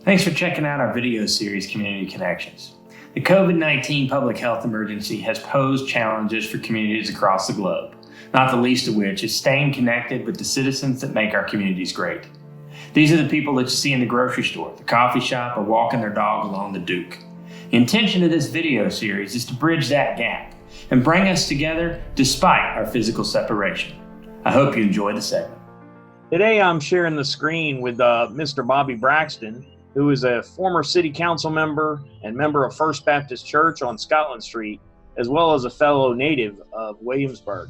Thanks for checking out our video series, Community Connections. The COVID-19 public health emergency has posed challenges for communities across the globe, not the least of which is staying connected with the citizens that make our communities great. These are the people that you see in the grocery store, the coffee shop, or walking their dog along the Duke. The intention of this video series is to bridge that gap and bring us together despite our physical separation. I hope you enjoy the segment. Today I'm sharing the screen with Mr. Bobby Braxton, who is a former city council member and member of First Baptist Church on Scotland Street, as well as a fellow native of Williamsburg.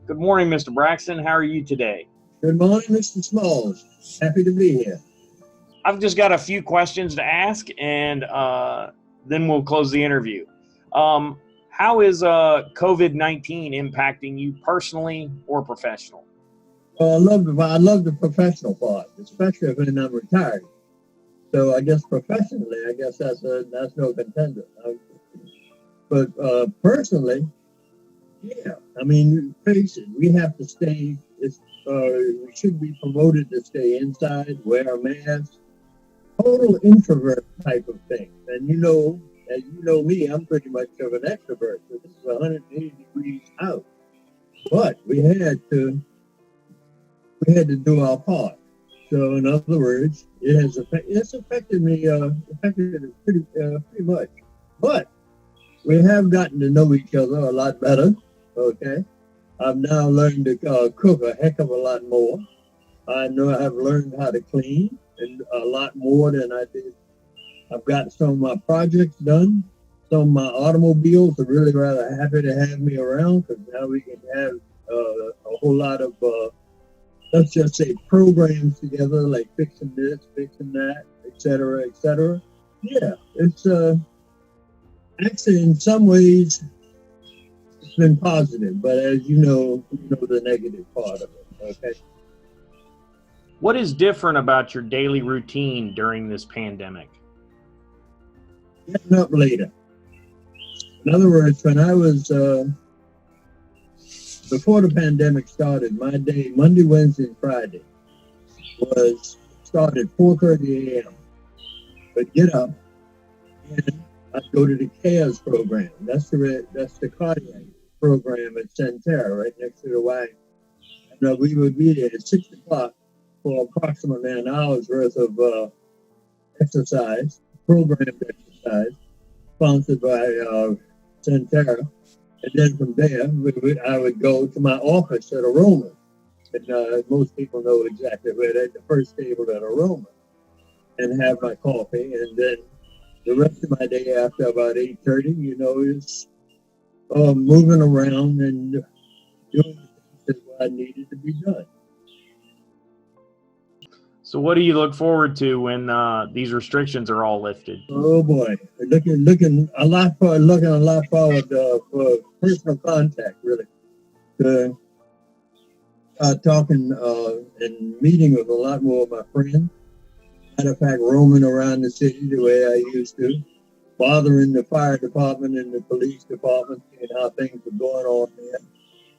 Good morning, Mr. Braxton. How are you today? Good morning, Mr. Smalls. Happy to be here. I've just got a few questions to ask, and then we'll close the interview. How is COVID-19 impacting you personally or professionally? Well, I love the professional part, especially when I'm retired. So I guess professionally, that's no contender. But personally, yeah. I mean, face it, we have to stay. We should be promoted to stay inside, wear a mask, total introvert type of thing. And as you know me, I'm pretty much of an extrovert. So this is 180 degrees out. But we had to do our part. So in other words, it's affected me pretty much. But we have gotten to know each other a lot better. Okay, I've now learned to cook a heck of a lot more. I know I have learned how to clean and a lot more than I did. I've got some of my projects done. Some of my automobiles are really rather happy to have me around because now we can have a whole lot of let's just say programs together, like fixing this, fixing that, et cetera, et cetera. Yeah, it's actually in some ways it's been positive, but as you know the negative part of it. Okay. What is different about your daily routine during this pandemic? Getting up later. In other words, when I was before the pandemic started, my day, Monday, Wednesday, and Friday, started 4:30 a.m. But get up, and I'd go to the CARES program. That's the cardiac program at Centera, right next to the Y. And we would be there at 6 o'clock for approximately an hour's worth of programmed exercise, sponsored by Centera. And then from there, I would go to my office at Aroma. And most people know exactly where that, the first table at Aroma, and have my coffee. And then the rest of my day after about 8:30, is moving around and doing things that I needed to be done. So what do you look forward to when these restrictions are all lifted? Oh boy, looking a lot forward for personal contact, really. Talking and meeting with a lot more of my friends. Matter of fact, roaming around the city the way I used to, bothering the fire department and the police department, seeing how things are going on there.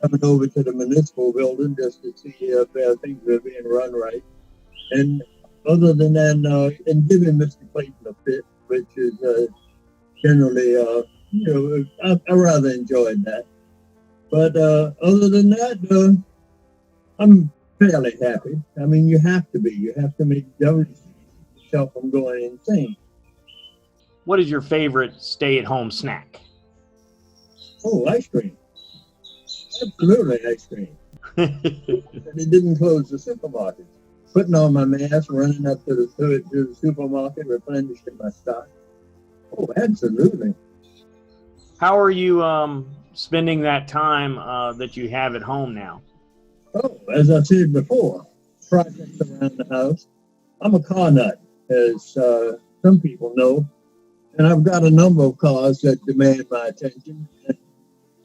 Coming over to the municipal building just to see if things are being run right. And other than that, and giving Mr. Clayton a fit, which is generally, I rather enjoyed that. But other than that, I'm fairly happy. I mean, you have to be. You have to make yourself from going insane. What is your favorite stay-at-home snack? Oh, ice cream. Absolutely ice cream. And it didn't close the supermarket. Putting on my mask, running up to the supermarket, replenishing my stock. Oh, absolutely. How are you spending that time that you have at home now? Oh, as I said before, projects around the house. I'm a car nut, as some people know, and I've got a number of cars that demand my attention.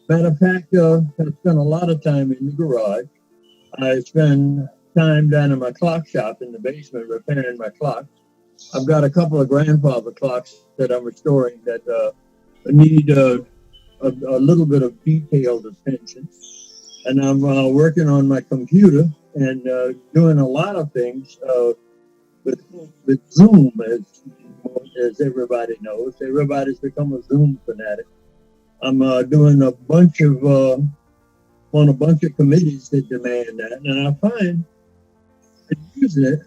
Matter of fact, I spend a lot of time in the garage. I spend time down in my clock shop in the basement repairing my clocks. I've got a couple of grandfather clocks that I'm restoring that need a little bit of detailed attention. And I'm working on my computer and doing a lot of things with Zoom, as everybody knows, everybody's become a Zoom fanatic. I'm doing a bunch of on a bunch of committees that demand that, and I find that using it,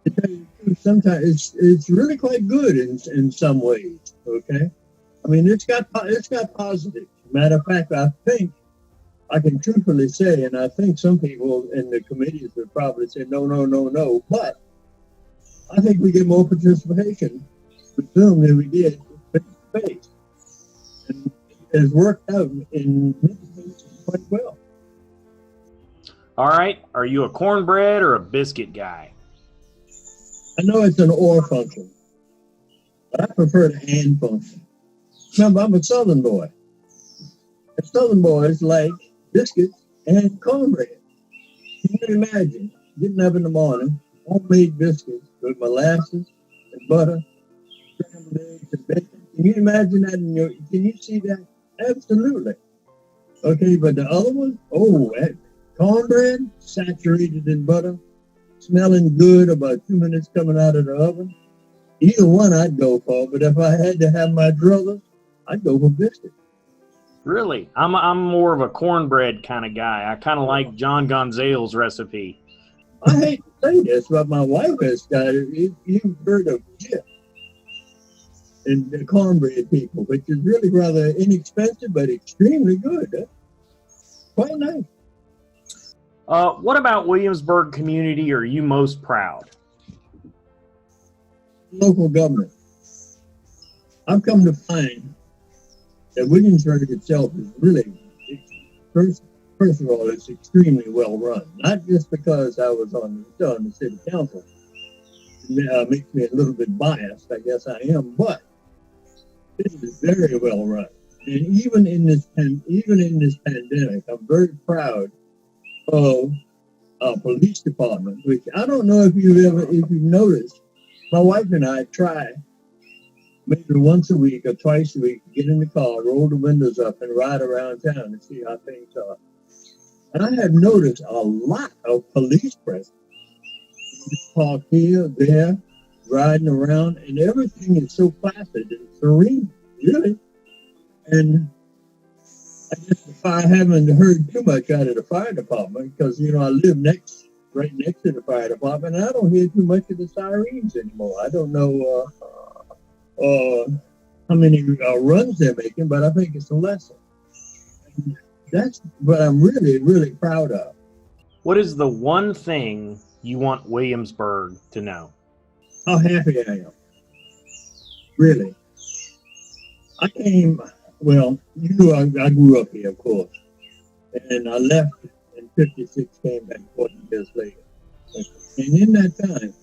to tell you the truth, sometimes it's really quite good in some ways. Okay, I mean it's got positives. Matter of fact, I think I can truthfully say, and I think some people in the committees would probably say no, but I think we get more participation with Zoom than we did face to face, and it has worked out in many cases quite well. All right. Are you a cornbread or a biscuit guy? I know it's an or function, but I prefer the and function. Remember, I'm a Southern boy. And Southern boys like biscuits and cornbread. Can you imagine getting up in the morning, homemade biscuits with molasses and butter, scrambled eggs and bacon? Can you imagine that can you see that? Absolutely. Okay, but the other one, cornbread saturated in butter, smelling good about 2 minutes coming out of the oven. Either one I'd go for, but if I had to have my druthers, I'd go for biscuits. Really? I'm more of a cornbread kind of guy. I kind of like John Gonzalez's recipe. I hate to say this, but my wife has started. You've heard of Jif and the cornbread people, which is really rather inexpensive but extremely good. Huh? Quite nice. What about Williamsburg community are you most proud? Local government. I've come to find that Williamsburg itself is really, first of all, it's extremely well run. Not just because I was on the city council. It makes me a little bit biased, I guess I am, but it is very well run. And even in this pandemic, I'm very proud of our police department, which I don't know if you've noticed. My wife and I try maybe once a week or twice a week to get in the car, roll the windows up, and ride around town and see how things are. And I have noticed a lot of police presence. Park here, there, riding around, and everything is so placid and serene, really. And I guess I haven't heard too much out of the fire department because, I live right next to the fire department, and I don't hear too much of the sirens anymore. I don't know how many runs they're making, but I think it's a lesson. And that's what I'm really, really proud of. What is the one thing you want Williamsburg to know? How happy I am. Really. I grew up here, of course. And I left in 56, came back 40 years later. And in that time,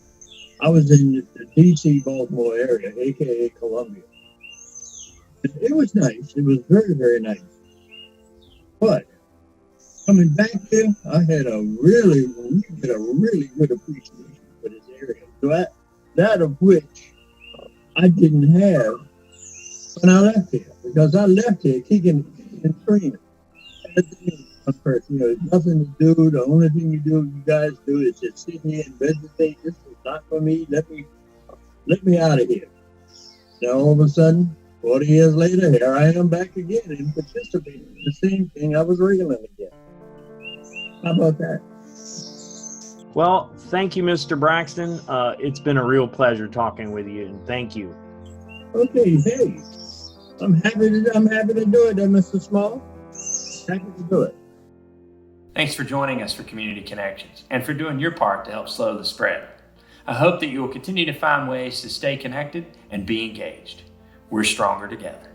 I was in the D.C. Baltimore area, a.k.a. Columbia. And it was nice. It was very, very nice. But coming back here, I had a really good appreciation for this area. So that of which I didn't have when I left here, because I left here kicking and screaming. There's nothing to do. The only thing you guys do is just sit here and vegetate. This is not for me. Let me out of here. Now all of a sudden, 40 years later, here I am back again and participating in the same thing I was regularly again. How about that? Well, thank you, Mr. Braxton. It's been a real pleasure talking with you, and thank you. Okay, hey, I'm happy to do it, Mr. Small. Happy to do it. Thanks for joining us for Community Connections and for doing your part to help slow the spread. I hope that you will continue to find ways to stay connected and be engaged. We're stronger together.